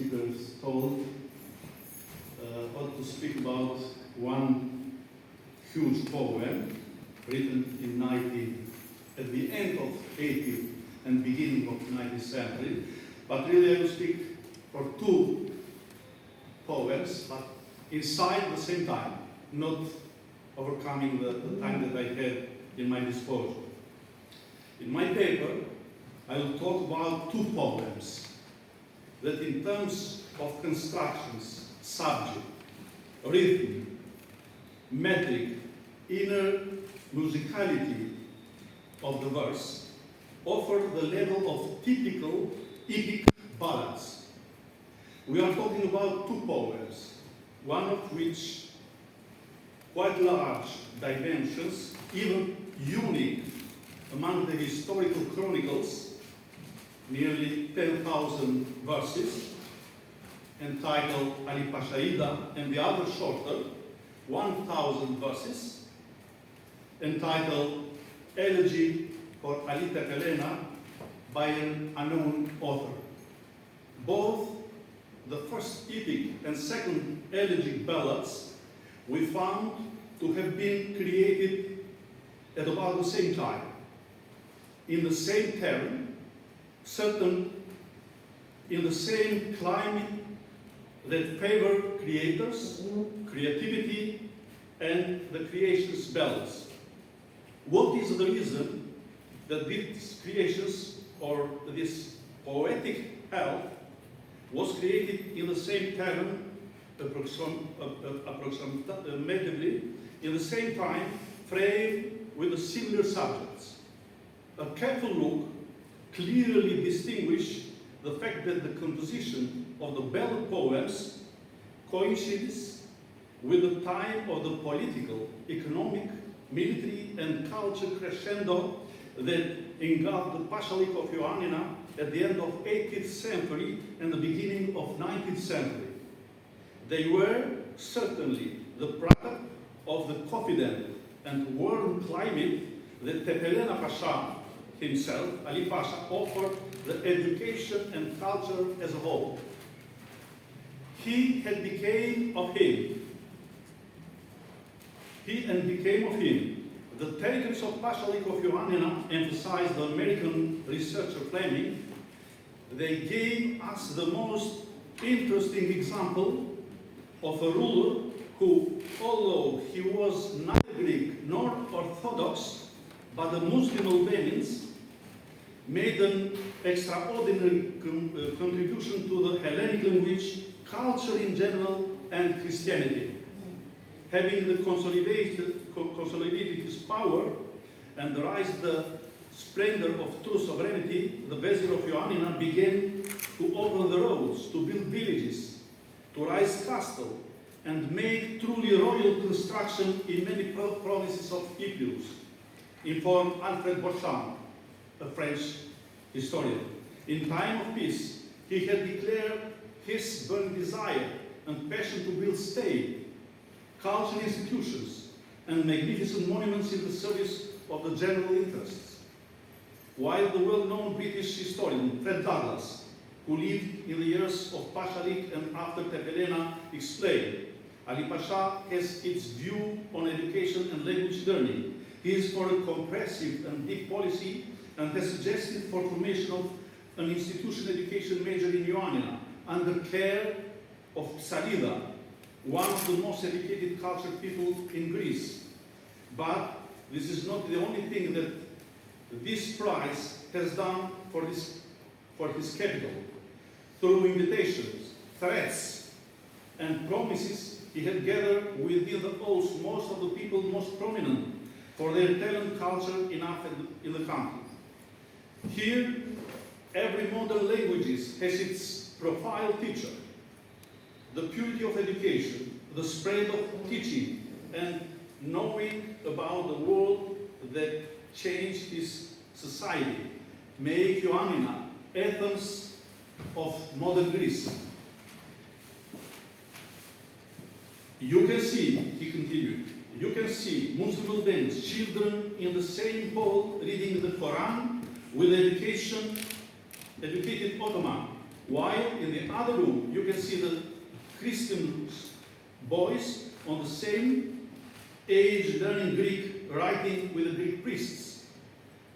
speakers told, ought to speak about one huge poem written at the end of 18th and beginning of 19th century. But really I will speak for two poems, but inside the same time, not overcoming the time that I had in my disposal. In my paper, I will talk about two poems that in terms of constructions, subject, rhythm, metric, inner musicality of the verse, offer the level of typical epic ballads. We are talking about two poems, one of which quite large dimensions, even unique among the historical chronicles, nearly 10,000 verses, entitled Ali Pashaida, and the other shorter, 1,000 verses, entitled Elegy for Ali Tepelena by an unknown author. Both the first epic and second elegic ballads we found to have been created at about the same time, in the same terrain, in the same climate that favor creators, creativity, and the creation's balance. What is the reason that these creations, or this poetic health, was created in the same terrain, approximately in the same time, framed with the similar subjects? A careful look clearly distinguishes the fact that the composition of the ballad poems coincides with the time of the political, economic, military, and cultural crescendo that engulfed the Pashalik of Ioannina at the end of 18th century and the beginning of 19th century. They were certainly the product of the confident and warm climate that Tepelena Pasha himself, Ali Pasha, offered the education and culture as a whole. He became of him. The territories of Pashalik of Ioannina, emphasized the American researcher Fleming, they gave us the most interesting example of a ruler who, although he was neither Greek nor Orthodox, but a Muslim Albanian, made an extraordinary contribution to the Hellenic language, culture in general, and Christianity. Having consolidated his power and raised the splendor of true sovereignty, the Vizier of Ioannina began to open the roads, to build villages, to raise castles, and make truly royal construction in many provinces of Epirus, informed Alfred Beauchamp, a French historian. In time of peace, he had declared his burning desire and passion to build state, cultural institutions, and magnificent monuments in the service of the general interests. While the well-known British historian Fred Douglas, who lived in the years of Pashalik and after Tepelena, explained, Ali Pasha has its view on education and language learning. He is for a comprehensive and deep policy and has suggested for formation of an institutional education major in Ioannina under care of Psalida, one of the most educated cultured people in Greece. But this is not the only thing that this prize has done for his capital. Through invitations, threats, and promises, he had gathered within the oaths most of the people most prominent for their talent, culture in the country. Here, every modern language has its profile teacher. The purity of education, the spread of teaching, and knowing about the world that changed his society, make Ioannina Athens of modern Greece. You can see, he continued, you can see Muslim Albanians, children in the same hall reading the Quran with educated Ottoman, while in the other room you can see the Christian boys on the same age learning Greek, writing with the Greek priests.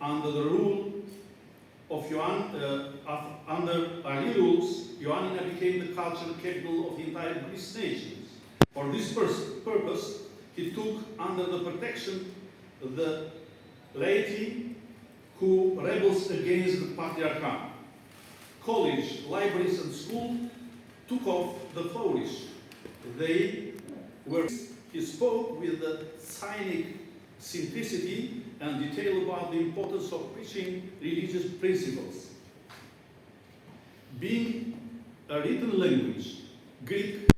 Under the rule of under Ali rules, Ioannina became the cultural capital of the entire Greece nations. For this purpose, he took under the protection the laity who rebels against the patriarchate. College, libraries, and school took off the flourish. He spoke with the cynic simplicity and detail about the importance of preaching religious principles. Being a written language, Greek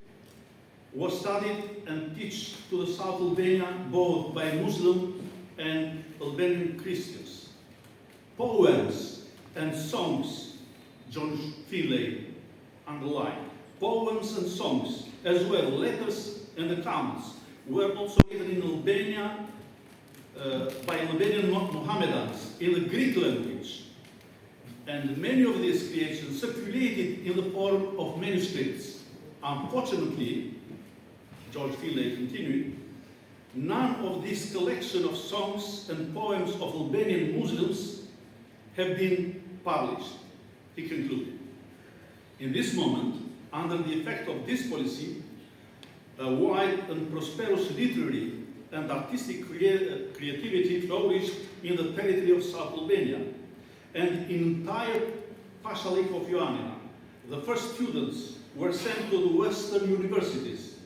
was studied and taught to the South Albania both by Muslim and Albanian Christians. Poems and songs, John Finlay underlined, poems and songs, as well letters and accounts, were also written in Albania by Albanian Mohammedans in the Greek language. And many of these creations circulated in the form of manuscripts. Unfortunately, George Finlay continued, none of this collection of songs and poems of Albanian Muslims have been published, he concluded. In this moment, under the effect of this policy, a wide and prosperous literary and artistic creativity flourished in the territory of South Albania and in entire Pashalik of Ioannina. The first students were sent to the Western universities.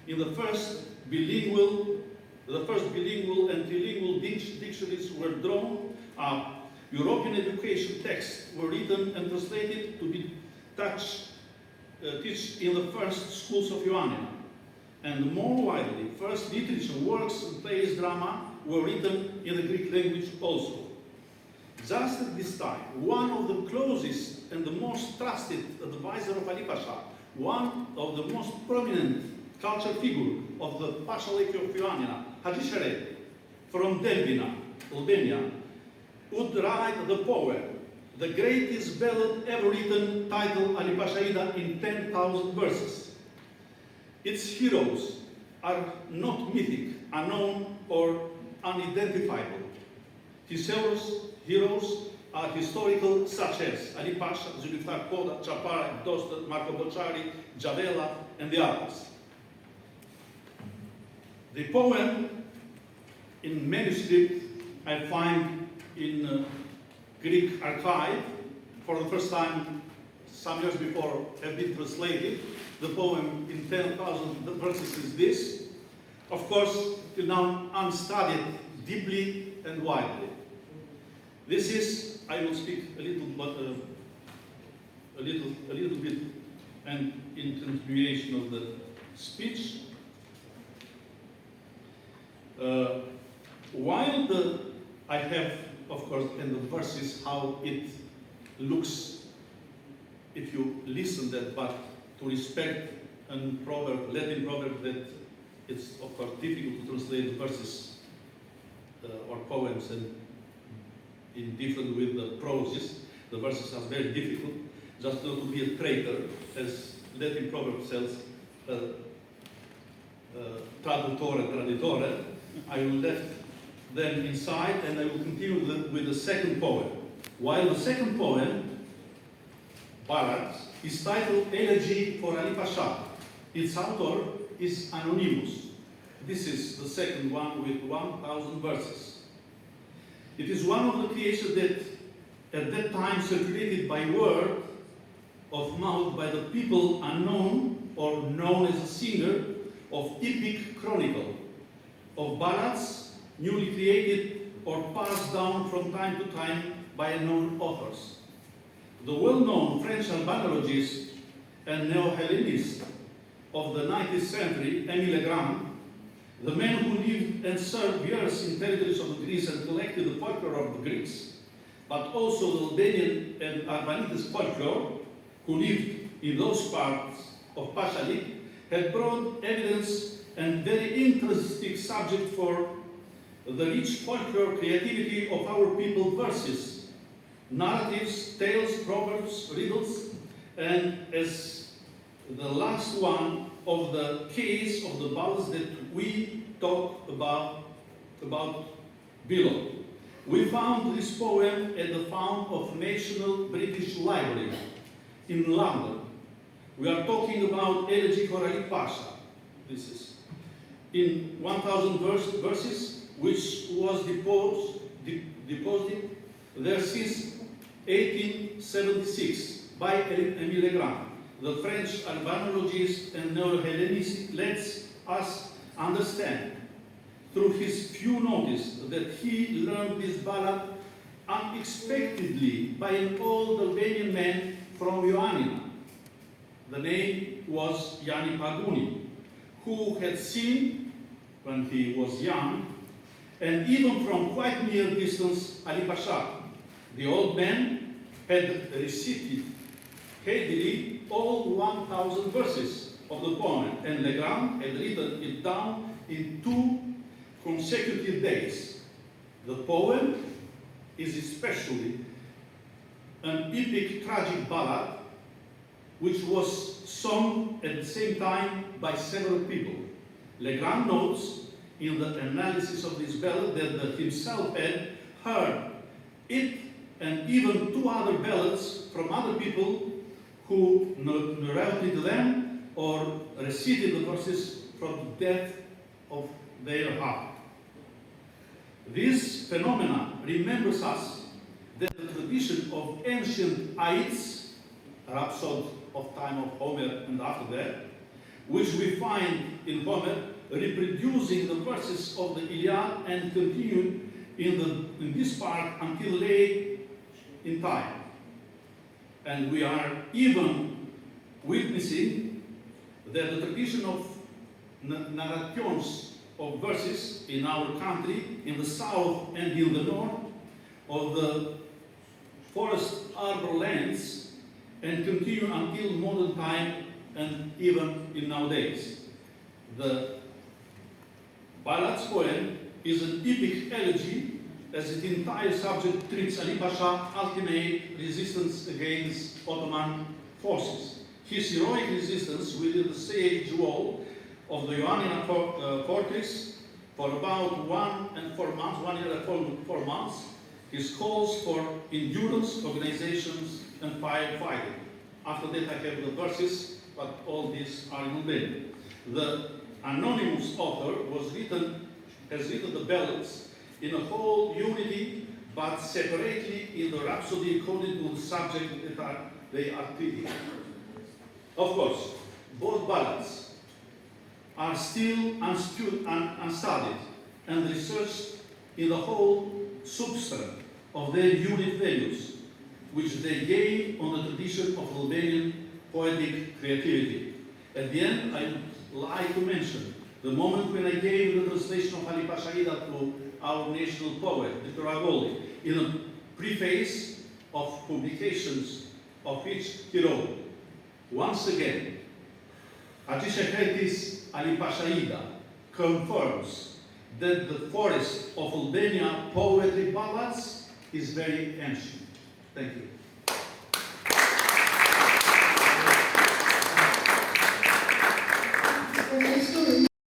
In the first bilingual and trilingual dictionaries were drawn up. European education texts were written and translated to be taught in the first schools of Ioannina. And more widely, first literature works, plays, drama were written in the Greek language also. Just at this time, one of the closest and the most trusted advisor of Ali Pasha, one of the most prominent cultural figure of the Pashalik of Ioannina, Haji Sharif, from Delvina, Albania, would write the poem, the greatest ballad ever written, titled Ali Pashaida, in 10,000 verses. Its heroes are not mythic, unknown, or unidentifiable. His heroes are historical, such as Ali Pasha, Zulfikar Koda, Chapara, Dostat, Marco Bocciari, Javela, and the others. The poem in manuscript I find in Greek archive for the first time some years before have been translated. The poem in 10,000 verses is this. Of course, till now unstudied deeply and widely. This is, I will speak a little bit and in continuation of the speech. While I have, of course, in the verses how it looks if you listen that, but to respect a proverb, Latin proverb, that it's of course difficult to translate the verses or poems and in different with the proses. The verses are very difficult, just not to be a traitor, as Latin proverb says, tradutore, traditore. I will left them inside and I will continue with the second poem. While the second poem, Baladat, is titled Elegy for Ali Pasha. Its author is anonymous. This is the second one with 1,000 verses. It is one of the creations that at that time circulated by word of mouth by the people unknown or known as a singer of epic chronicle, of ballads newly created or passed down from time to time by unknown authors. The well-known French Albanologist and Neo-Hellenist of the 19th century, Émile Legrand, the man who lived and served years in territories of Greece and collected the folklore of the Greeks, but also the Albanian and Arvanitist folklore, who lived in those parts of Pashalik, had brought evidence and very interesting subject for the rich folklore creativity of our people verses, narratives, tales, proverbs, riddles, and as the last one of the case of the ballads that we talk about below. We found this poem at the fount of National British Library in London. We are talking about Elegy for Ali Pasha. This is in 1,000 verses, which was deposited there since 1876 by Émile Legrand, the French urbanologist and neo-Hellenist. Lets us understand through his few notes that he learned this ballad unexpectedly by an old Albanian man from Ioannina. The name was Yanni Paguni, who had seen, when he was young, and even from quite near distance, Ali Pasha. The old man had recited heavily all 1,000 verses of the poem, and Legrand had written it down in 2 consecutive days. The poem is especially an epic tragic ballad which was sung at the same time by several people. Legrand notes in the analysis of this ballad that himself had heard it and even 2 other ballads from other people who narrated them or recited the verses from the depth of their heart. This phenomenon remembers us that the tradition of ancient Aids, rhapsody of time of Homer and after that, which we find in Homer reproducing the verses of the Iliad and continue in this part until late in time. And we are even witnessing that the tradition of narrations of verses in our country, in the south and in the north, of the forest arbor lands, and continue until modern time and even in nowadays. The Ballad's poem is an epic elegy as its entire subject treats Ali Pasha's ultimate resistance against Ottoman forces. His heroic resistance within the siege wall of the Ioannina fortress for about 1 year and 4 months, his calls for endurance, organizations, and firefighting. After that I have the verses, but all these are in Albanian. The anonymous author has written the ballads in a whole unity, but separately in the rhapsody according to the subject that they are treating. Of course, both ballads are still unstudied and researched in the whole substance of their unit values, which they gain on the tradition of Albanian poetic creativity. At the end, I would like to mention the moment when I gave the translation of Ali Pashaida to our national poet, Victor Agoli, in a preface of publications of which he wrote, once again, Shkencave Ali Pashaida confirms that the forest of Albania poetry ballads is very ancient. Thank you.